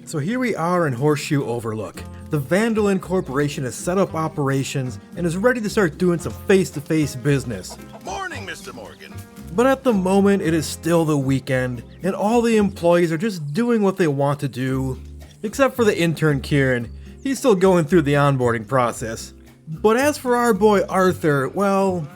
So here we are in Horseshoe Overlook. The Vandalin Corporation has set up operations and is ready to start doing some face-to-face business. Morning, Mr. Morgan. But at the moment, it is still the weekend, and all the employees are just doing what they want to do. Except for the intern Kieran. He's still going through the onboarding process. But as for our boy Arthur, well,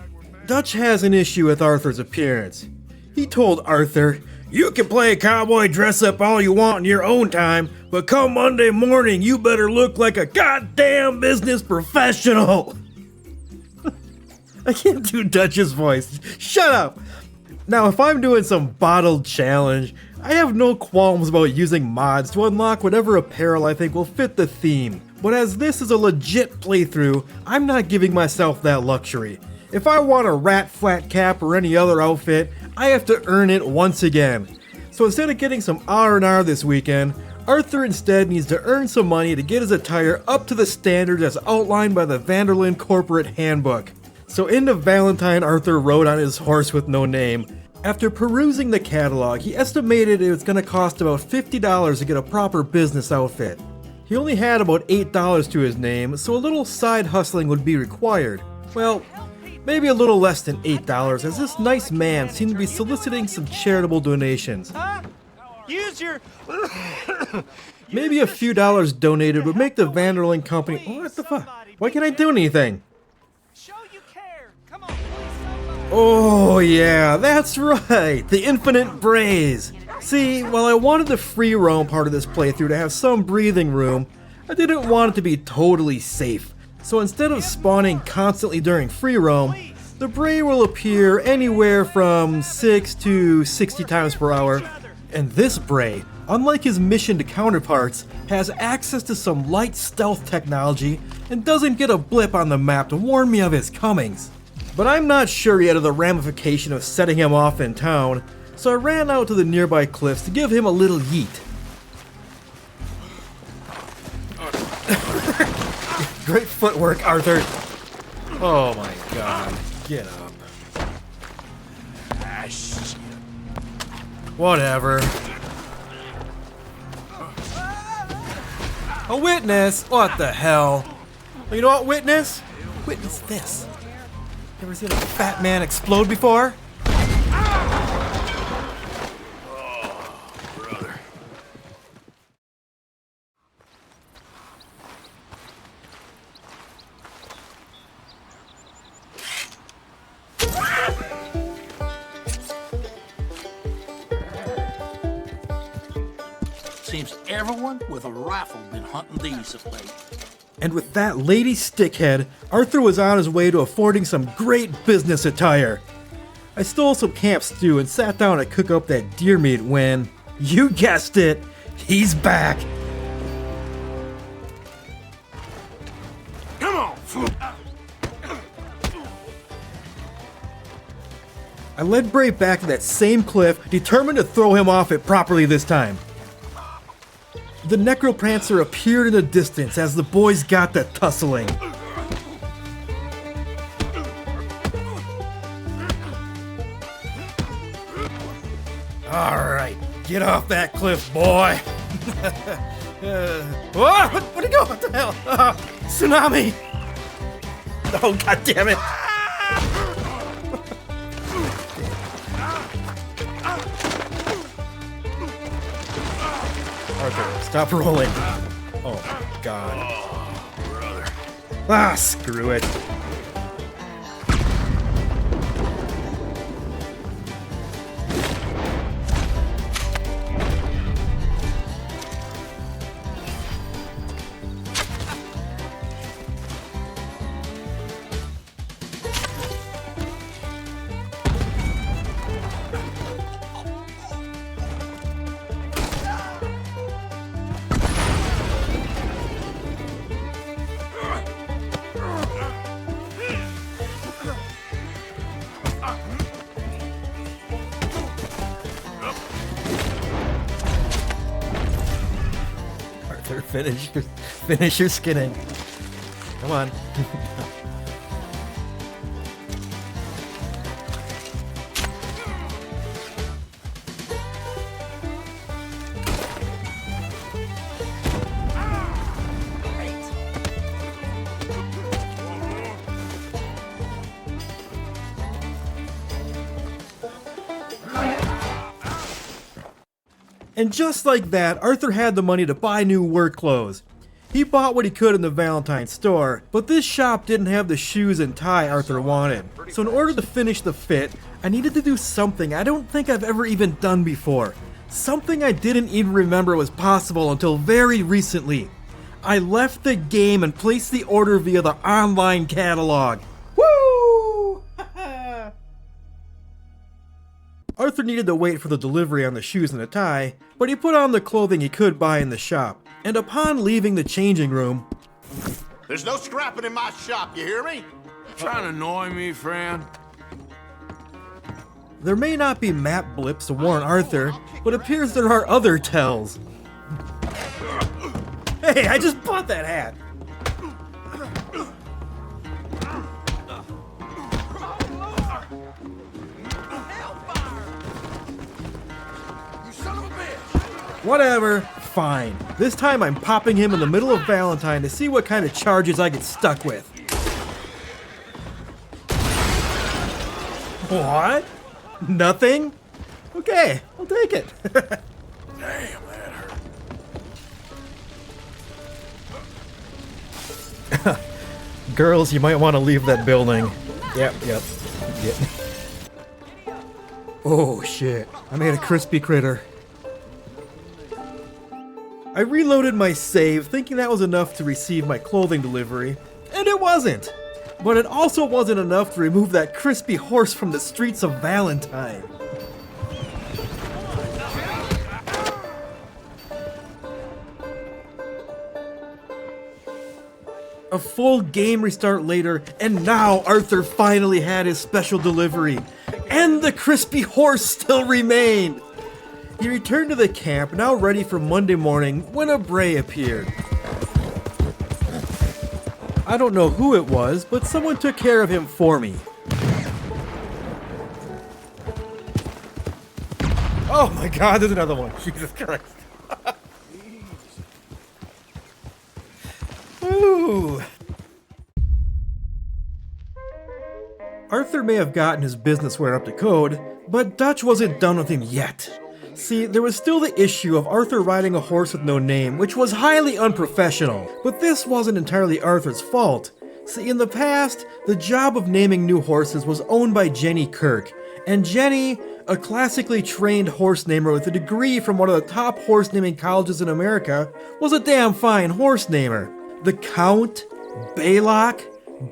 Dutch has an issue with Arthur's appearance. He told Arthur, "You can play cowboy dress up all you want in your own time, but come Monday morning, you better look like a goddamn business professional." I can't do Dutch's voice. Shut up! Now, if I'm doing some bottled challenge, I have no qualms about using mods to unlock whatever apparel I think will fit the theme. But as this is a legit playthrough, I'm not giving myself that luxury. If I want a rat flat cap or any other outfit, I have to earn it once again. So instead of getting some R&R this weekend, Arthur instead needs to earn some money to get his attire up to the standards as outlined by the Vandalin Corporate Handbook. So into Valentine Arthur rode on his horse with no name. After perusing the catalog, he estimated it was going to cost about $50 to get a proper business outfit. He only had about $8 to his name, so a little side hustling would be required. Well, maybe a little less than $8, as this nice man seemed to be soliciting some charitable donations. Use your... Maybe a few dollars donated would make the Vandalin company... What the fuck? Why can't I do anything? Show you care. Come on, please, somebody. Oh yeah, that's right, the infinite Brays. See, while I wanted the free roam part of this playthrough to have some breathing room, I didn't want it to be totally safe. So instead of spawning constantly during free roam, the Bray will appear anywhere from 6 to 60 times per hour. And this Bray, unlike his mission to counterparts, has access to some light stealth technology and doesn't get a blip on the map to warn me of his comings. But I'm not sure yet of the ramification of setting him off in town, so I ran out to the nearby cliffs to give him a little yeet. Great footwork, Arthur. Oh my god. Get up. Ah, shit. Whatever. A witness? What the hell? Well, you know what, witness? Witness this. Ever seen a fat man explode before? Brother. Seems everyone with a rifle been hunting these of late. And with that lady stickhead, Arthur was on his way to affording some great business attire. I stole some camp stew and sat down to cook up that deer meat when, you guessed it, he's back. Come on. I led Bray back to that same cliff, determined to throw him off it properly this time. The Necroprancer appeared in the distance as the boys got the tussling. Alright, get off that cliff, boy! Where'd he go? What the hell? Tsunami! Oh, god damn it! Arthur, stop rolling. Oh my god. Oh, brother. Ah, screw it. Arthur, finish your skinning. Come on. And just like that, Arthur had the money to buy new work clothes. He bought what he could in the Valentine store, but this shop didn't have the shoes and tie Arthur wanted. So in order to finish the fit, I needed to do something I don't think I've ever even done before. Something I didn't even remember was possible until very recently. I left the game and placed the order via the online catalog. Woo! Arthur needed to wait for the delivery on the shoes and the tie, but he put on the clothing he could buy in the shop. And upon leaving the changing room... There's no scrapping in my shop, you hear me? Trying to annoy me, friend? There may not be map blips to warn Arthur, but it appears there are other tells. Hey, I just bought that hat! Whatever, fine. This time I'm popping him in the middle of Valentine to see what kind of charges I get stuck with. What? Nothing? Okay, I'll take it. Damn, that hurt. Girls, you might want to leave that building. Yep. Oh shit, I made a crispy critter. I reloaded my save, thinking that was enough to receive my clothing delivery, and it wasn't! But it also wasn't enough to remove that crispy horse from the streets of Valentine. A full game restart later, and now Arthur finally had his special delivery, and the crispy horse still remained! He returned to the camp, now ready for Monday morning, when a Bray appeared. I don't know who it was, but someone took care of him for me. Oh my god, there's another one. Jesus Christ. Ooh. Arthur may have gotten his businessware up to code, but Dutch wasn't done with him yet. See, there was still the issue of Arthur riding a horse with no name, which was highly unprofessional. But this wasn't entirely Arthur's fault. See, in the past, the job of naming new horses was owned by Jenny Kirk. And Jenny, a classically trained horse namer with a degree from one of the top horse naming colleges in America, was a damn fine horse namer. The Count, Baylock,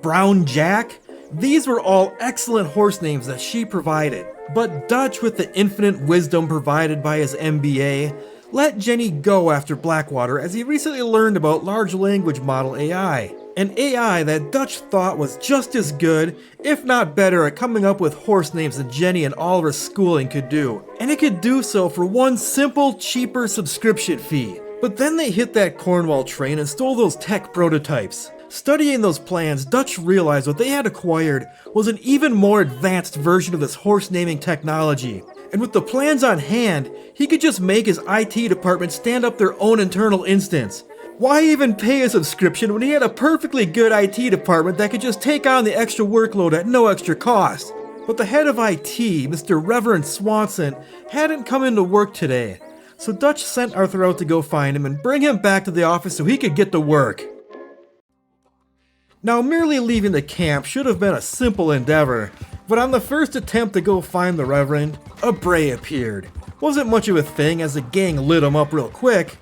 Brown Jack, these were all excellent horse names that she provided. But Dutch, with the infinite wisdom provided by his MBA, let Jenny go after Blackwater as he recently learned about large language model AI. An AI that Dutch thought was just as good, if not better, at coming up with horse names than Jenny and all of her schooling could do. And it could do so for one simple, cheaper subscription fee. But then they hit that Cornwall train and stole those tech prototypes. Studying those plans, Dutch realized what they had acquired was an even more advanced version of this horse naming technology. And with the plans on hand, he could just make his IT department stand up their own internal instance. Why even pay a subscription when he had a perfectly good IT department that could just take on the extra workload at no extra cost? But the head of IT, Mr. Reverend Swanson, hadn't come into work today. So Dutch sent Arthur out to go find him and bring him back to the office so he could get to work. Now, merely leaving the camp should have been a simple endeavor, but on the first attempt to go find the Reverend, a Bray appeared. Wasn't much of a thing as the gang lit him up real quick.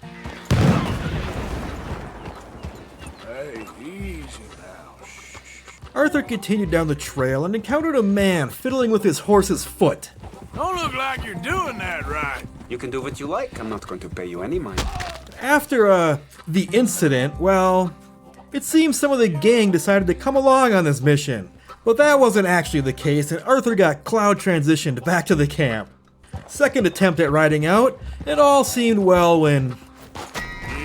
Hey, easy now. Arthur continued down the trail and encountered a man fiddling with his horse's foot. Don't look like you're doing that right. You can do what you like. I'm not going to pay you any money. After, the incident, well, it seems some of the gang decided to come along on this mission. But that wasn't actually the case, and Arthur got cloud transitioned back to the camp. Second attempt at riding out, it all seemed well when...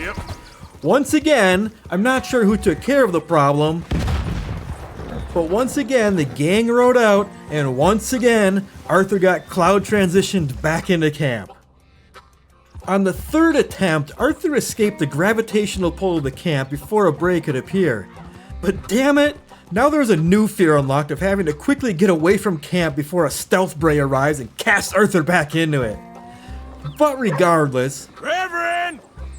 Yep. Once again, I'm not sure who took care of the problem, but once again the gang rode out, and once again Arthur got cloud transitioned back into camp. On the third attempt, Arthur escaped the gravitational pull of the camp before a Bray could appear. But damn it, now there's a new fear unlocked of having to quickly get away from camp before a stealth Bray arrives and casts Arthur back into it. But regardless,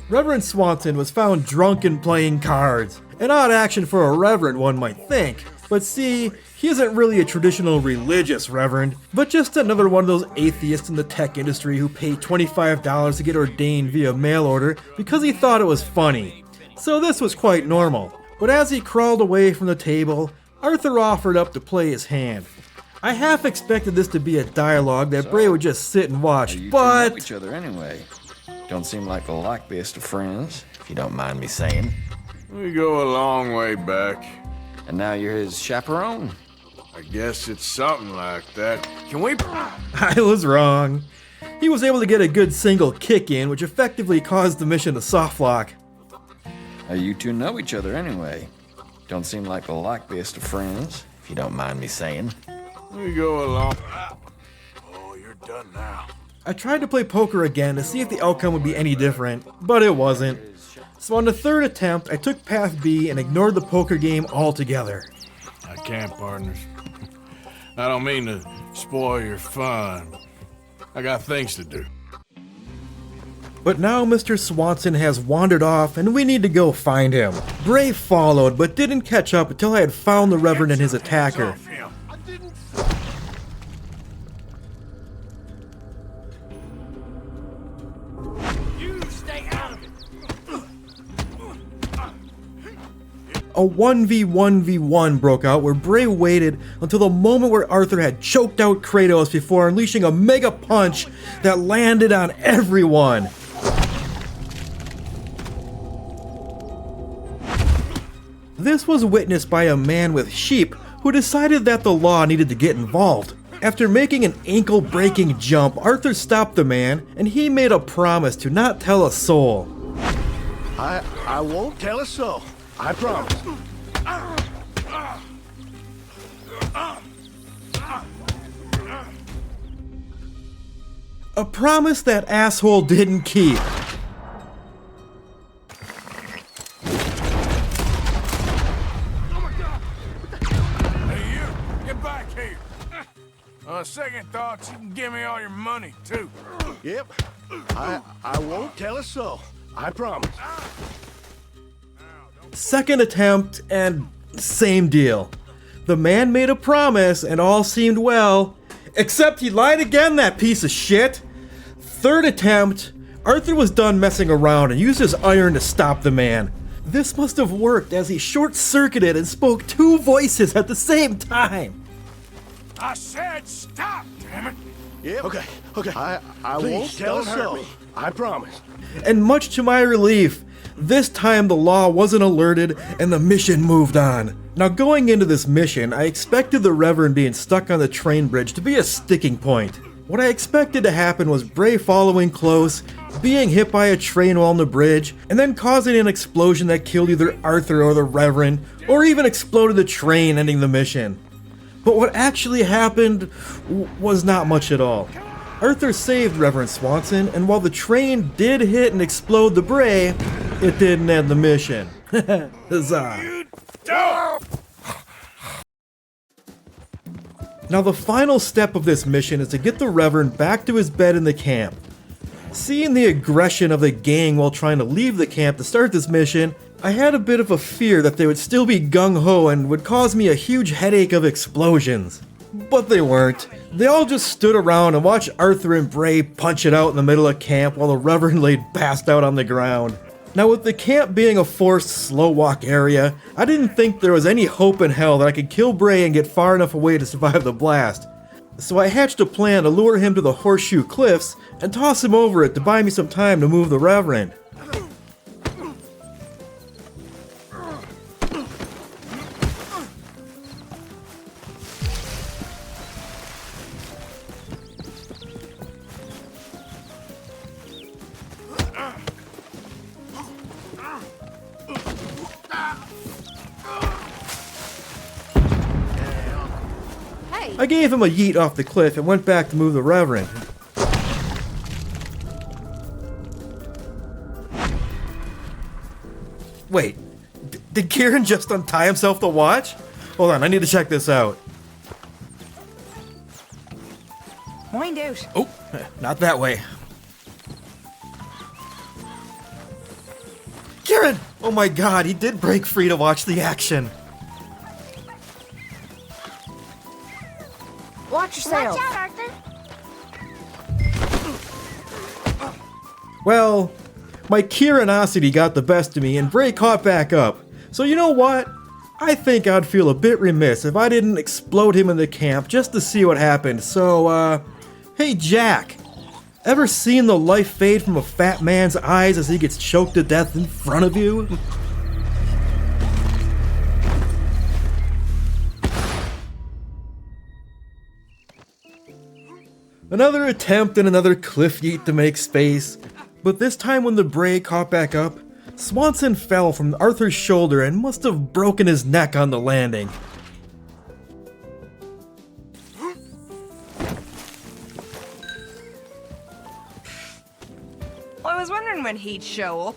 Reverend Swanson was found drunk and playing cards. An odd action for a reverend, one might think. But see, he isn't really a traditional religious reverend, but just another one of those atheists in the tech industry who paid $25 to get ordained via mail order because he thought it was funny. So this was quite normal. But as he crawled away from the table, Arthur offered up to play his hand. I half expected this to be a dialogue that Bray would just sit and watch, You two but... know each other anyway. Don't seem like the likeliest of friends, if you don't mind me saying. We go a long way back. And now you're his chaperone. I guess it's something like that. Can we... I was wrong. He was able to get a good single kick in, which effectively caused the mission to softlock. Now you two know each other anyway. Don't seem like the likeliest of friends, if you don't mind me saying. We go along... Oh, you're done now. I tried to play poker again to see if the outcome would be any different, but it wasn't. So on the third attempt, I took path B and ignored the poker game altogether. I can't, partners. I don't mean to spoil your fun. I got things to do. But now Mr. Swanson has wandered off and we need to go find him. Bray followed, but didn't catch up until I had found the Reverend and his attacker. A 1v1v1 broke out where Bray waited until the moment where Arthur had choked out Kratos before unleashing a mega punch that landed on everyone. This was witnessed by a man with sheep who decided that the law needed to get involved. After making an ankle-breaking jump, Arthur stopped the man and he made a promise to not tell a soul. I won't tell a soul. I promise. A promise that asshole didn't keep. Hey, you! Get back here! On second thoughts, you can give me all your money, too. Yep. I won't tell a soul. I promise. Second attempt, and same deal. The man made a promise, and all seemed well. Except he lied again, that piece of shit! Third attempt, Arthur was done messing around and used his iron to stop the man. This must have worked as he short-circuited and spoke two voices at the same time. I said stop, damn it! Yep. Okay. I won't tell a soul. I promise. And much to my relief, this time the law wasn't alerted and the mission moved on. Now going into this mission, I expected the Reverend being stuck on the train bridge to be a sticking point. What I expected to happen was Bray following close, being hit by a train while on the bridge, and then causing an explosion that killed either Arthur or the Reverend, or even exploded the train, ending the mission. But what actually happened was not much at all. Arthur saved Reverend Swanson, and while the train did hit and explode the Bray, it didn't end the mission. Huzzah. Now the final step of this mission is to get the Reverend back to his bed in the camp. Seeing the aggression of the gang while trying to leave the camp to start this mission, I had a bit of a fear that they would still be gung-ho and would cause me a huge headache of explosions. But they weren't. They all just stood around and watched Arthur and Bray punch it out in the middle of camp while the Reverend laid passed out on the ground. Now with the camp being a forced slow walk area, I didn't think there was any hope in hell that I could kill Bray and get far enough away to survive the blast. So I hatched a plan to lure him to the Horseshoe Cliffs and toss him over it to buy me some time to move the Reverend. I gave him a yeet off the cliff and went back to move the Reverend. Wait, did Kieran just untie himself to watch? Hold on, I need to check this out. Wind out. Oh, not that way. Oh my god, he did break free to watch the action. Watch yourself. Watch out, Arthur. Well, my curiosity got the best of me and Bray caught back up. So you know what? I think I'd feel a bit remiss if I didn't explode him in the camp just to see what happened. So, hey Jack, ever seen the life fade from a fat man's eyes as he gets choked to death in front of you? Another attempt and another cliff yeet to make space, but this time when the Bray caught back up, Swanson fell from Arthur's shoulder and must have broken his neck on the landing. I was wondering when he'd show up.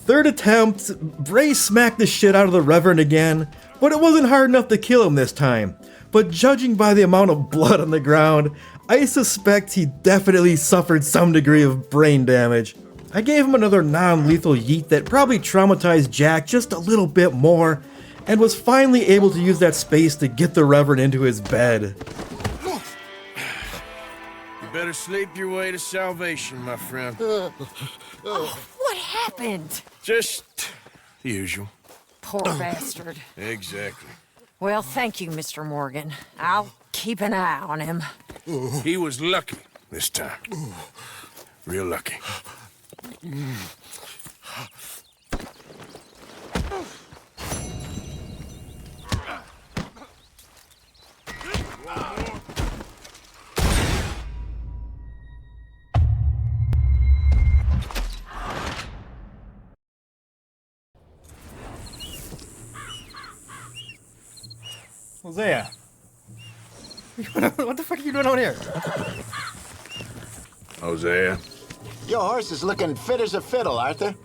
Third attempt, Bray smacked the shit out of the Reverend again, but it wasn't hard enough to kill him this time. But judging by the amount of blood on the ground, I suspect he definitely suffered some degree of brain damage. I gave him another non-lethal yeet that probably traumatized Jack just a little bit more, and was finally able to use that space to get the Reverend into his bed. You better sleep your way to salvation, my friend. What happened? Just the usual. Poor bastard. Exactly. Well, thank you, Mr. Morgan. I'll keep an eye on him. He was lucky this time. Real lucky. Hosea. What the fuck are you doing out here? Hosea. Your horse is looking fit as a fiddle, Arthur.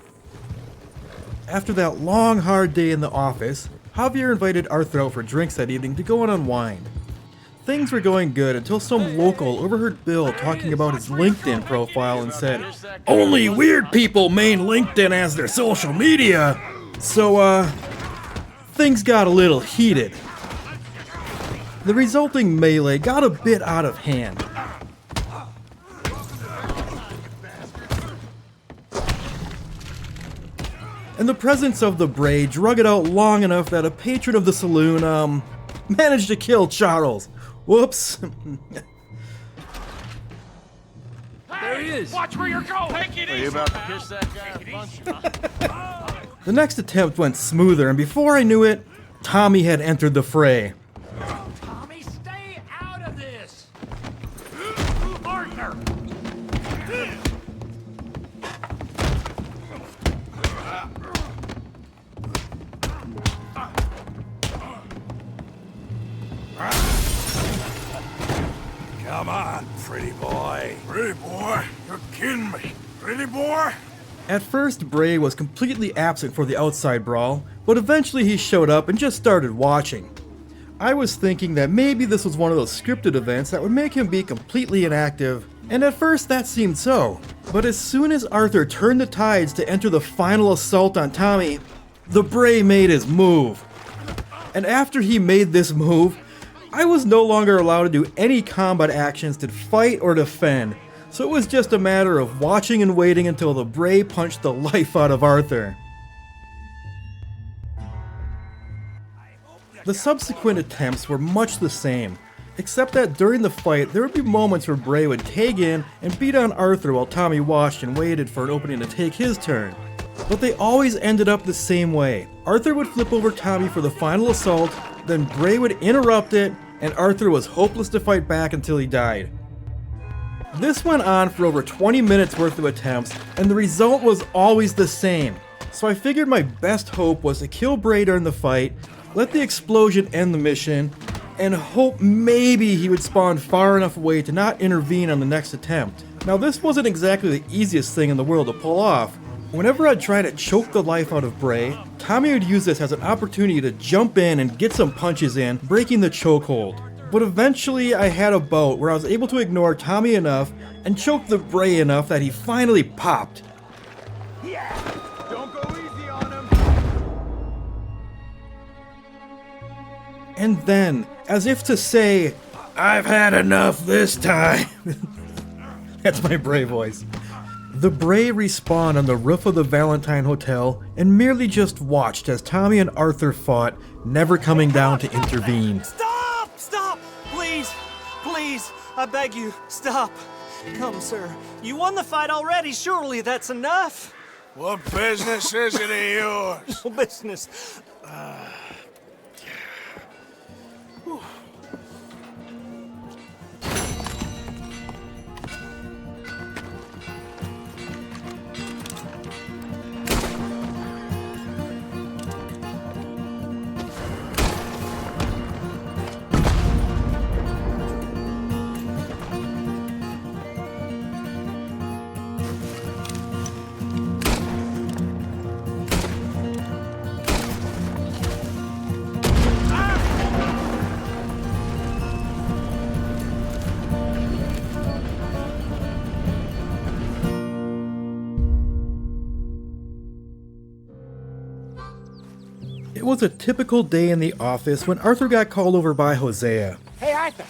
After that long, hard day in the office, Javier invited Arthur out for drinks that evening to go and unwind. Things were going good until some local overheard Bill talking about his LinkedIn profile and said, "Only weird people main LinkedIn as their social media." So, things got a little heated. The resulting melee got a bit out of hand. In the presence of the Bray, drug it out long enough that a patron of the saloon, managed to kill Charles. Whoops. There he is. Watch where you're going. Take it easy. about to kiss that guy? The next attempt went smoother, and before I knew it, Tommy had entered the fray. Tommy, stay out of this. Arthur. Come on, pretty boy. Pretty boy? You're kidding me. Pretty boy? At first, Bray was completely absent for the outside brawl, but eventually he showed up and just started watching. I was thinking that maybe this was one of those scripted events that would make him be completely inactive, and at first that seemed so. But as soon as Arthur turned the tides to enter the final assault on Tommy, the Bray made his move. And after he made this move, I was no longer allowed to do any combat actions to fight or defend, so it was just a matter of watching and waiting until the Bray punched the life out of Arthur. The subsequent attempts were much the same, except that during the fight there would be moments where Bray would tag in and beat on Arthur while Tommy watched and waited for an opening to take his turn. But they always ended up the same way. Arthur would flip over Tommy for the final assault, then Bray would interrupt it, and Arthur was hopeless to fight back until he died. This went on for over 20 minutes worth of attempts, and the result was always the same. So I figured my best hope was to kill Bray during the fight, let the explosion end the mission, and hope maybe he would spawn far enough away to not intervene on the next attempt. Now this wasn't exactly the easiest thing in the world to pull off. Whenever I'd try to choke the life out of Bray, Tommy would use this as an opportunity to jump in and get some punches in, breaking the chokehold. But eventually I had a bout where I was able to ignore Tommy enough and choke the Bray enough that he finally popped. Don't go easy on him. And then, as if to say, "I've had enough this time," that's my Bray voice, the Bray respawned on the roof of the Valentine Hotel and merely just watched as Tommy and Arthur fought, never coming down to intervene. Stop! Stop! Please! Please! I beg you, stop! Come, sir. You won the fight already. Surely that's enough. What business is it of yours? No business. It was a typical day in the office when Arthur got called over by Hosea. Hey, Arthur.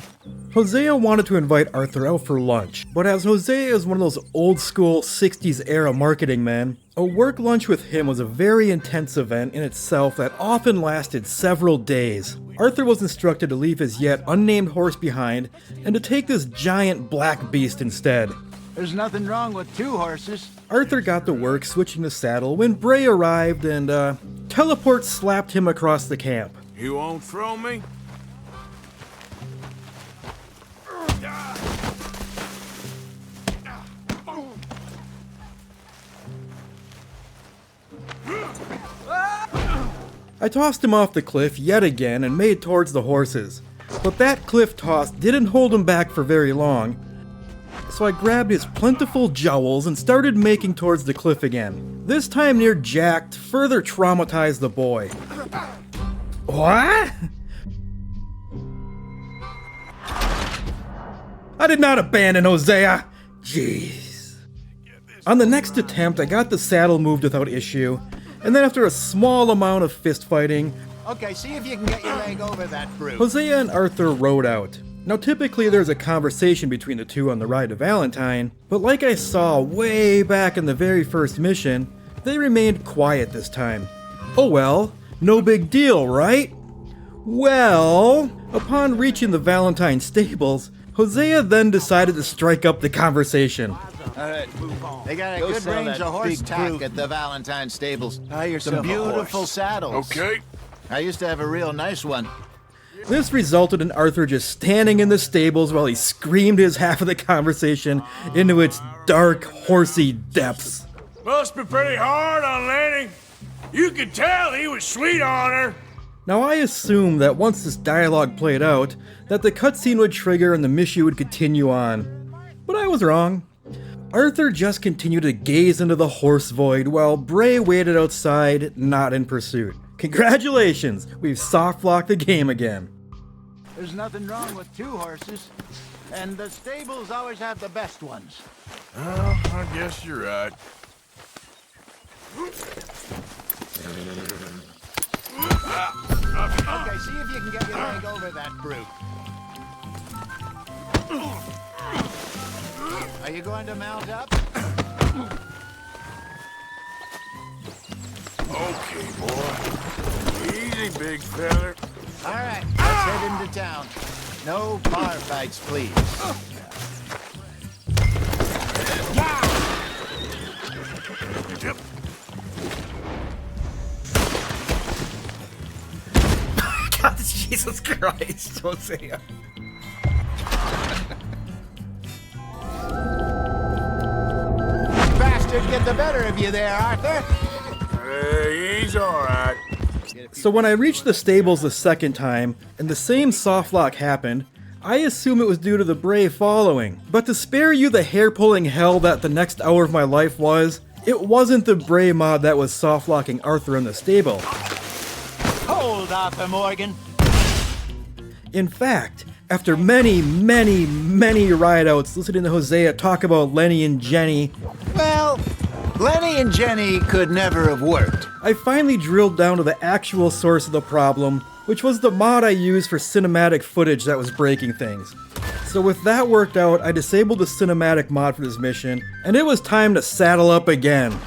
Hosea wanted to invite Arthur out for lunch, but as Hosea is one of those old school 60s era marketing men, a work lunch with him was a very intense event in itself that often lasted several days. Arthur was instructed to leave his yet unnamed horse behind and to take this giant black beast instead. There's nothing wrong with 2 horses. Arthur got to work switching the saddle when Bray arrived and, teleport slapped him across the camp. You won't throw me? I tossed him off the cliff yet again and made towards the horses. But that cliff toss didn't hold him back for very long, so I grabbed his plentiful jowls and started making towards the cliff again. This time near Jack to further traumatize the boy. What? I did not abandon Hosea! Jeez. On the next attempt, I got the saddle moved without issue, and then after a small amount of fist fighting, Okay, see if you can get your leg over that brute. Hosea and Arthur rode out. Now typically there's a conversation between the two on the ride to Valentine, but like I saw way back in the very first mission, they remained quiet this time. Oh well, no big deal, right? Well, upon reaching the Valentine stables, Hosea then decided to strike up the conversation. All right, they got a good range of horse tack at the Valentine stables. Some beautiful saddles. Okay. I used to have a real nice one. This resulted in Arthur just standing in the stables while he screamed his half of the conversation into its dark, horsey depths. Must be pretty hard on Lanny. You could tell he was sweet on her. Now I assumed that once this dialogue played out, that the cutscene would trigger and the mission would continue on. But I was wrong. Arthur just continued to gaze into the horse void while Bray waited outside, not in pursuit. Congratulations, we've soft-locked the game again. There's nothing wrong with 2 horses, and the stables always have the best ones. Well, I guess you're right. Okay, see if you can get your leg over that brute. Are you going to mount up? Okay, boy. Easy, big feller. All right, let's head into town. No bar fights, please. Yep. God, Jesus Christ, Hosea. Bastard, get the better of you there, Arthur. Hey, he's all right. So when I reached the stables the second time, and the same softlock happened, I assume it was due to the Bray following. But to spare you the hair-pulling hell that the next hour of my life was, it wasn't the Bray mod that was softlocking Arthur in the stable. Hold, Arthur Morgan. In fact, after many ride-outs listening to Hosea talk about Lenny and Jenny, Well, Lenny and Jenny could never have worked. I finally drilled down to the actual source of the problem which was the mod I used for cinematic footage that was breaking things. So with that worked out, I disabled the cinematic mod for this mission, and it was time to saddle up again.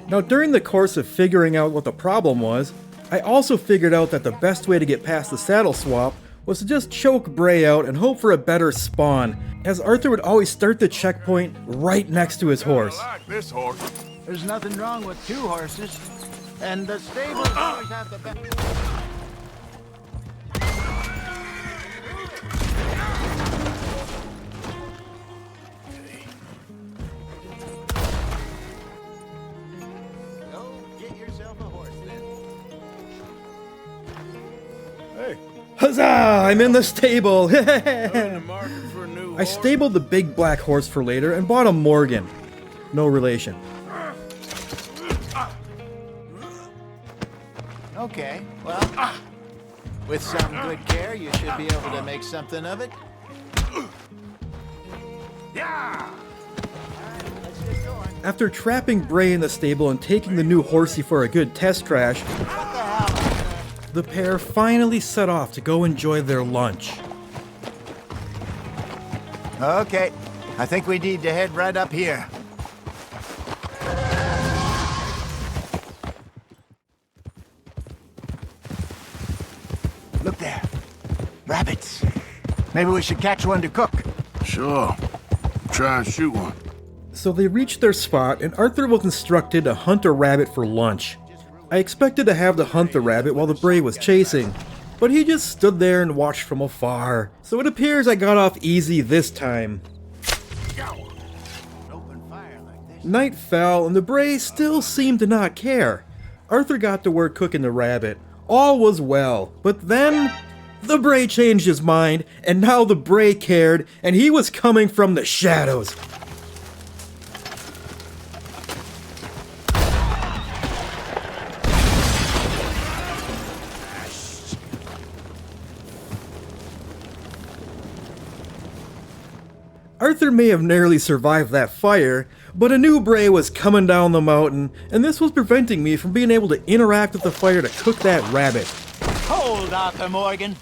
Now during the course of figuring out what the problem was, I also figured out that the best way to get past the saddle swap was to just choke Bray out and hope for a better spawn, as Arthur would always start the checkpoint right next to his horse. I like this horse. There's nothing wrong with two horses, and the stables always have the best. Go get yourself a horse then. Hey, Huzzah! I'm in the stable! I'm in the market for a new I horse. stabled the big black horse for later and bought a Morgan. No relation. Okay, well, with some good care, you should be able to make something of it. yeah. Let's get going. After trapping Bray in the stable and taking the new horsey for a good test crash, What the hell? the pair finally set off to go enjoy their lunch. Okay, I think we need to head right up here. Look there. Rabbits. Maybe we should catch one to cook. Sure. Try and shoot one. So they reached their spot, and Arthur was instructed to hunt a rabbit for lunch. I expected to have to hunt the rabbit while the Bray was chasing, but he just stood there and watched from afar. So it appears I got off easy this time. Open fire like this. Night fell, and the Bray still seemed to not care. Arthur got to work cooking the rabbit. All was well, but then the Bray changed his mind, and now the Bray cared, and he was coming from the shadows. Arthur may have narrowly survived that fire, but a new Bray was coming down the mountain, and this was preventing me from being able to interact with the fire to cook that rabbit. Hold, Arthur Morgan.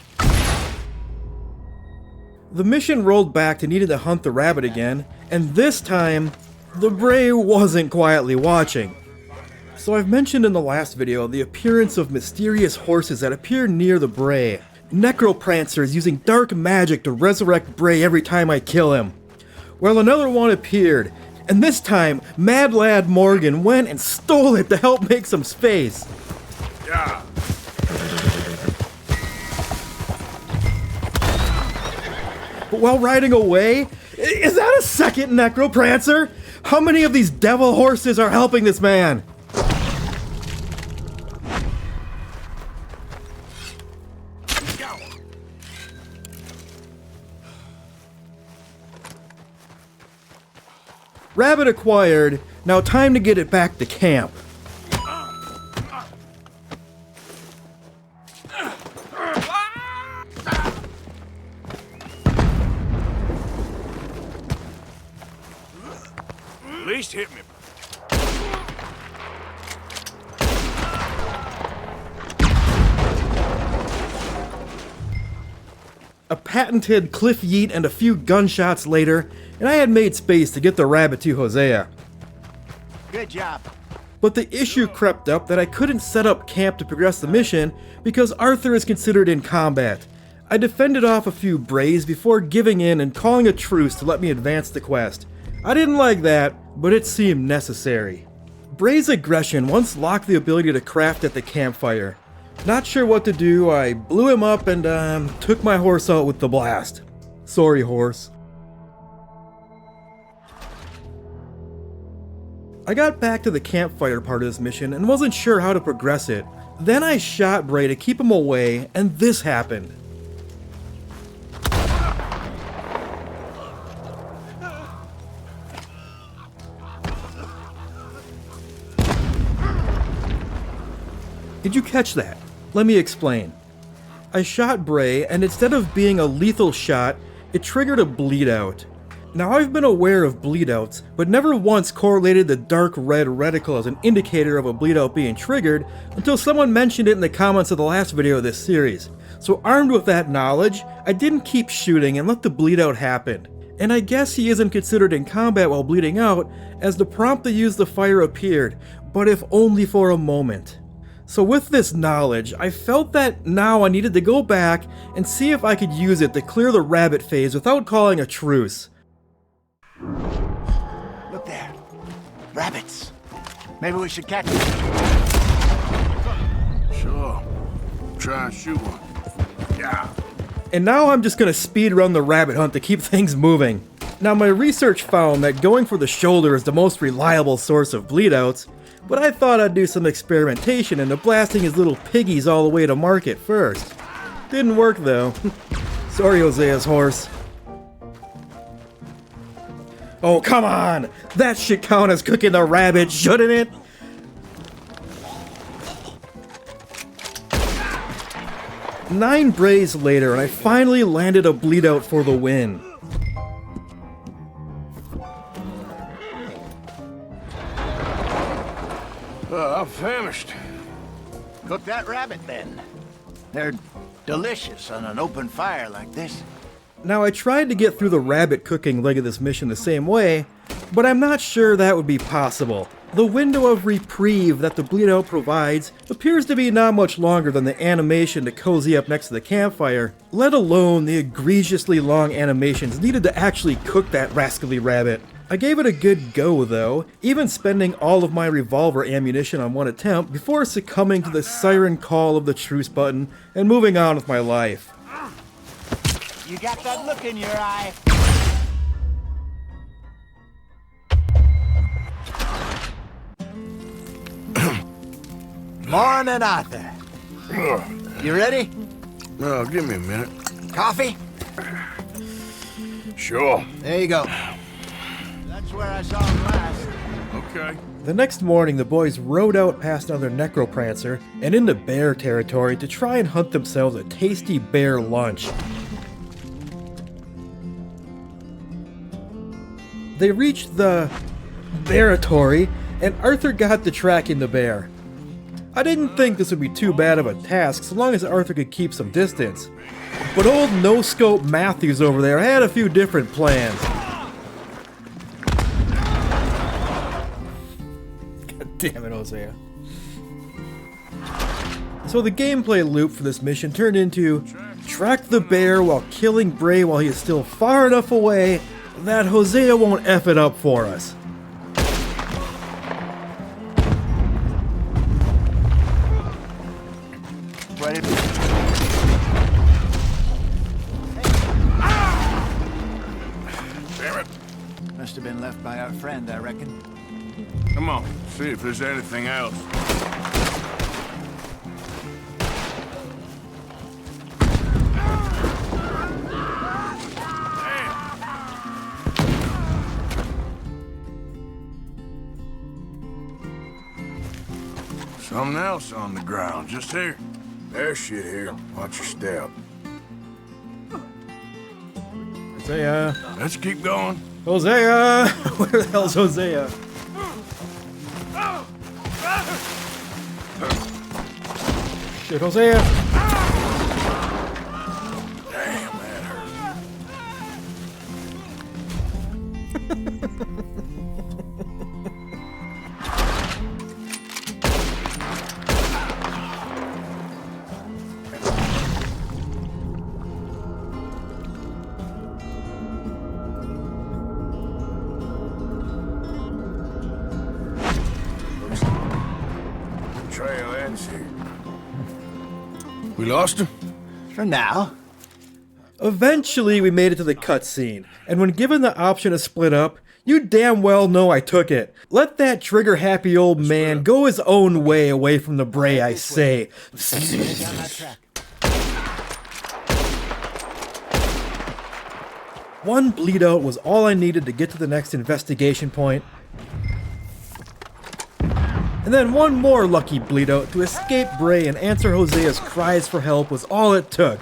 The mission rolled back to needing to hunt the rabbit again, and this time, the Bray wasn't quietly watching. So I've mentioned in the last video the appearance of mysterious horses that appear near the Bray. Necroprancers using dark magic to resurrect Bray every time I kill him. Well, another one appeared, and this time, Mad Lad Morgan went and stole it to help make some space. Yeah. But while riding away, is that a second Necroprancer? How many of these devil horses are helping this man? Rabbit acquired, now time to get it back to camp. At least hit me. A patented cliff yeet and a few gunshots later, and I had made space to get the rabbit to Hosea. Good job. But the issue crept up that I couldn't set up camp to progress the mission because Arthur is considered in combat. I defended off a few Brays before giving in and calling a truce to let me advance the quest. I didn't like that, but it seemed necessary. Bray's aggression once locked the ability to craft at the campfire. Not sure what to do, I blew him up and took my horse out with the blast. Sorry, horse. I got back to the campfire part of this mission and wasn't sure how to progress it. Then I shot Bray to keep him away, and this happened. Did you catch that? Let me explain. I shot Bray, and instead of being a lethal shot, it triggered a bleed out. Now, I've been aware of bleedouts, but never once correlated the dark red reticle as an indicator of a bleedout being triggered until someone mentioned it in the comments of the last video of this series. So armed with that knowledge, I didn't keep shooting and let the bleedout happen. And I guess he isn't considered in combat while bleeding out, as the prompt to use the fire appeared, but if only for a moment. So with this knowledge, I felt that now I needed to go back and see if I could use it to clear the rabbit phase without calling a truce. Look there. Rabbits. Maybe we should catch them. Sure. Try and shoot one. Yeah. And now I'm just gonna speed run the rabbit hunt to keep things moving. Now my research found that going for the shoulder is the most reliable source of bleedouts, but I thought I'd do some experimentation into blasting his little piggies all the way to market first. Didn't work though. Sorry, Hosea's horse. Oh, come on! That should count as cooking the rabbit, shouldn't it? Nine brays later, and I finally landed a bleedout for the win. I'm famished. Cook that rabbit then. They're delicious on an open fire like this. Now, I tried to get through the rabbit cooking leg of this mission the same way, but I'm not sure that would be possible. The window of reprieve that the bleedout provides appears to be not much longer than the animation to cozy up next to the campfire, let alone the egregiously long animations needed to actually cook that rascally rabbit. I gave it a good go though, even spending all of my revolver ammunition on one attempt before succumbing to the siren call of the truce button and moving on with my life. You got that look in your eye. Morning, Arthur. You ready? No, give me a minute. Coffee? Sure. There you go. That's where I saw him last. Okay. The next morning, the boys rode out past another necroprancer and into bear territory to try and hunt themselves a tasty bear lunch. They reached the bearatory, and Arthur got to tracking the bear. I didn't think this would be too bad of a task so long as Arthur could keep some distance. But old no-scope Matthews over there had a few different plans. God damn it, Hosea. So the gameplay loop for this mission turned into track the bear while killing Bray while he is still far enough away that Hosea won't F it up for us. Damn it. Must have been left by our friend, I reckon. Come on, see if there's anything else. Something else on the ground, just here. There's shit here. Watch your step. Hosea. Let's keep going. Hosea! Where the hell's Hosea? Shit, Hosea! Damn, that hurt. Trail ends here. We lost him? For now. Eventually, we made it to the cutscene, and when given the option to split up, you damn well know I took it. Let that trigger-happy old man go his own way away from the Bray, I say. One bleed out was all I needed to get to the next investigation point. And then one more lucky bleed out to escape Bray and answer Hosea's cries for help was all it took.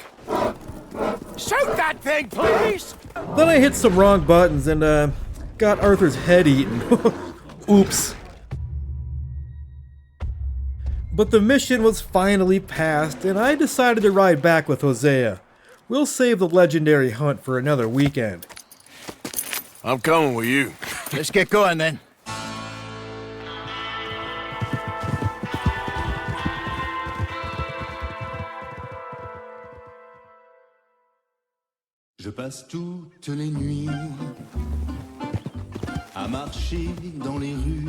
Shoot that thing, please! Then I hit some wrong buttons and got Arthur's head eaten. Oops. But the mission was finally passed, and I decided to ride back with Hosea. We'll save the legendary hunt for another weekend. I'm coming with you. Let's get going then. Je passe toutes les nuits à marcher dans les rues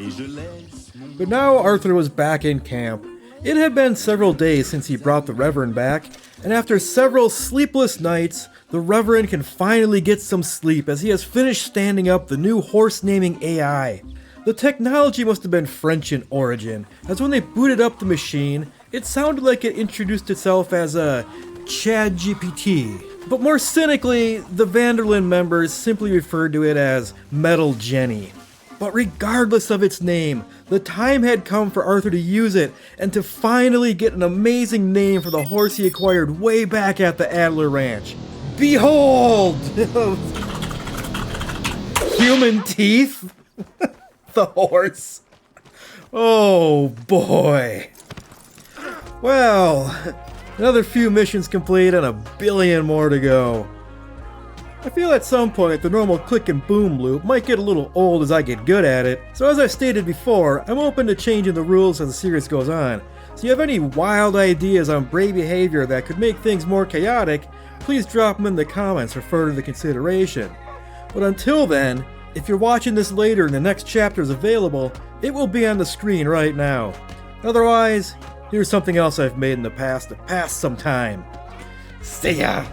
et je laisse mon... But now Arthur was back in camp. It had been several days since he brought the Reverend back, and after several sleepless nights, the Reverend can finally get some sleep as he has finished standing up the new horse naming AI. The technology must have been French in origin, as when they booted up the machine, it sounded like it introduced itself as a ChatGPT. But more cynically, the Vanderlyn members simply referred to it as Metal Jenny. But regardless of its name, the time had come for Arthur to use it and to finally get an amazing name for the horse he acquired way back at the Adler Ranch. Behold! Human teeth? The horse? Oh boy. Well, another few missions complete and a billion more to go. I feel at some point the normal click and boom loop might get a little old as I get good at it, so as I stated before, I'm open to changing the rules as the series goes on. So you have any wild ideas on Bray behavior that could make things more chaotic, please drop them in the comments for further consideration. But until then, if you're watching this later and the next chapter is available, it will be on the screen right now. Otherwise, here's something else I've made in the past to pass some time. See ya!